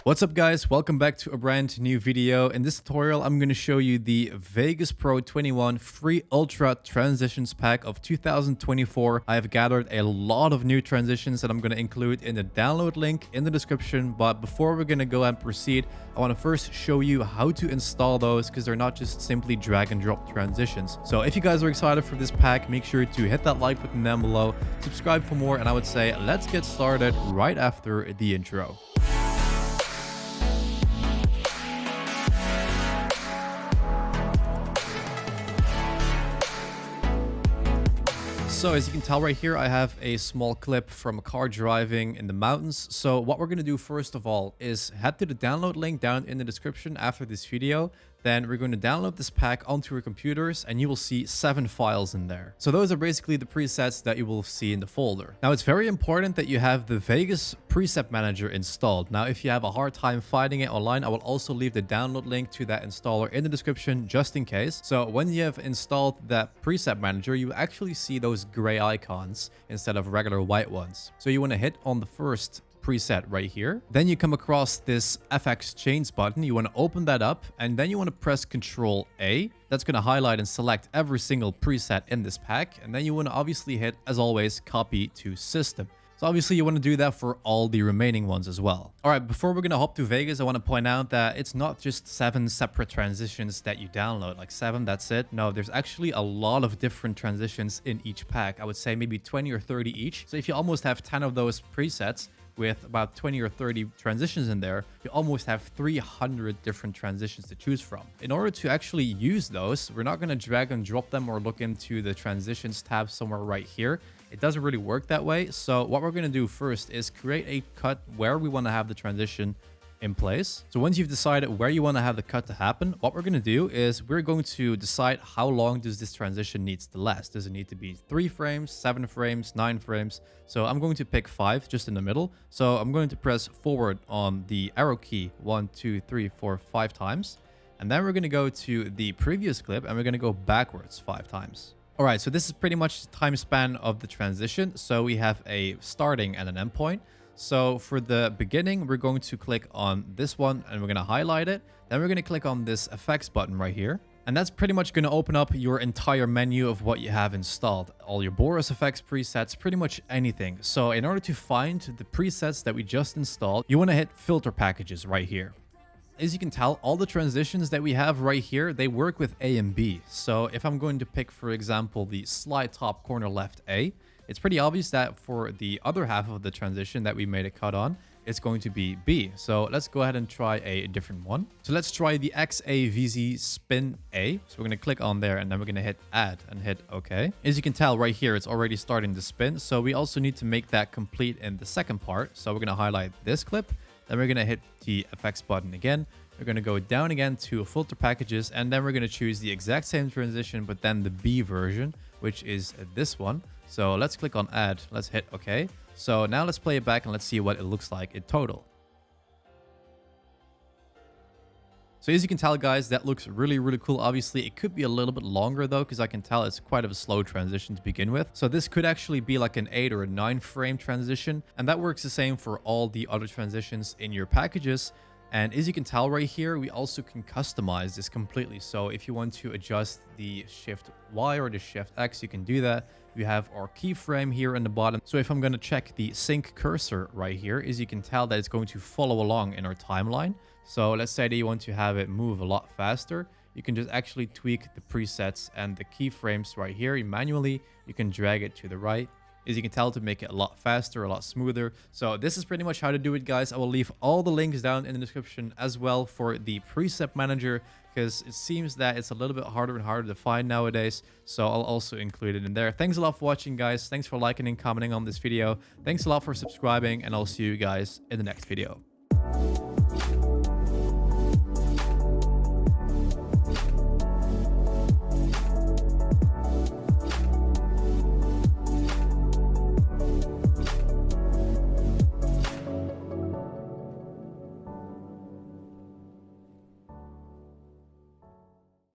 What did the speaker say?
What's up guys, welcome back to a brand new video. In this tutorial I'm going to show you the Vegas Pro 21 free ultra transitions pack of 2024. I have gathered a lot of new transitions that I'm going to include in the download link in the description, but before we're going to go and proceed, I want to first show you how to install those because they're not just simply drag and drop transitions. So if you guys are excited for this pack, make sure to hit that like button down below, subscribe for more, and I would say let's get started right after the intro. So as you can tell right here, I have a small clip from a car driving in the mountains. So what we're going to do first of all is head to the download link down in the description after this video. Then we're going to download this pack onto your computers and you will see 7 files in there. So those are basically the presets that you will see in the folder. Now it's very important that you have the Vegas preset manager installed. Now if you have a hard time finding it online, I will also leave the download link to that installer in the description just in case. So when you have installed that preset manager, you actually see those gray icons instead of regular white ones. So you want to hit on the first preset right here. Then you come across this FX Chains button. You want to open that up and then you want to press Control A. That's going to highlight and select every single preset in this pack. And then you want to obviously hit, as always, copy to system. So obviously you want to do that for all the remaining ones as well. All right, before we're going to hop to Vegas, I want to point out that it's not just 7 separate transitions that you download. Like 7, that's it. No, there's actually a lot of different transitions in each pack. I would say maybe 20 or 30 each. So if you almost have 10 of those presets, with about 20 or 30 transitions in there, you almost have 300 different transitions to choose from. In order to actually use those, we're not going to drag and drop them or look into the transitions tab somewhere right here. It doesn't really work that way. So what we're going to do first is create a cut where we want to have the transition in place. So once you've decided where you want to have the cut to happen, what we're going to do is we're going to decide how long does this transition needs to last. Does it need to be 3 frames, 7 frames, 9 frames? So I'm going to pick 5 just in the middle. So I'm going to press forward on the arrow key 1, 2, 3, 4, 5 times. And then we're going to go to the previous clip and we're going to go backwards 5 times. All right, so this is pretty much the time span of the transition. So we have a starting and an end point. So for the beginning, we're going to click on this one and we're going to highlight it. Then we're going to click on this effects button right here. And that's pretty much going to open up your entire menu of what you have installed. All your Boris effects presets, pretty much anything. So in order to find the presets that we just installed, you want to hit filter packages right here. As you can tell, all the transitions that we have right here, they work with A and B. So if I'm going to pick, for example, the slide top corner left A, it's pretty obvious that for the other half of the transition that we made a cut on, it's going to be B. So let's go ahead and try a different one. So let's try the XAVZ spin A. So we're going to click on there and then we're going to hit add and hit OK. As you can tell right here, it's already starting to spin. So we also need to make that complete in the second part. So we're going to highlight this clip. Then we're going to hit the effects button again. We're going to go down again to filter packages. And then we're going to choose the exact same transition, but then the B version, which is this one. So let's click on add. Let's hit OK. So now let's play it back and let's see what it looks like in total. So as you can tell, guys, that looks really, really cool. Obviously, it could be a little bit longer though, because I can tell it's quite of a slow transition to begin with. So this could actually be like an 8 or a 9 frame transition. And that works the same for all the other transitions in your packages. And as you can tell right here, we also can customize this completely. So if you want to adjust the Shift Y or the Shift X, you can do that. We have our keyframe here in the bottom. So if I'm going to check the sync cursor right here, as you can tell that it's going to follow along in our timeline. So let's say that you want to have it move a lot faster. You can just actually tweak the presets and the keyframes right here. Manually, you can drag it to the right. As you can tell, to make it a lot faster, a lot smoother. So this is pretty much how to do it, guys. I will leave all the links down in the description as well for the preset manager, because it seems that it's a little bit harder and harder to find nowadays. So I'll also include it in there. Thanks a lot for watching, guys. Thanks for liking and commenting on this video. Thanks a lot for subscribing, and I'll see you guys in the next video.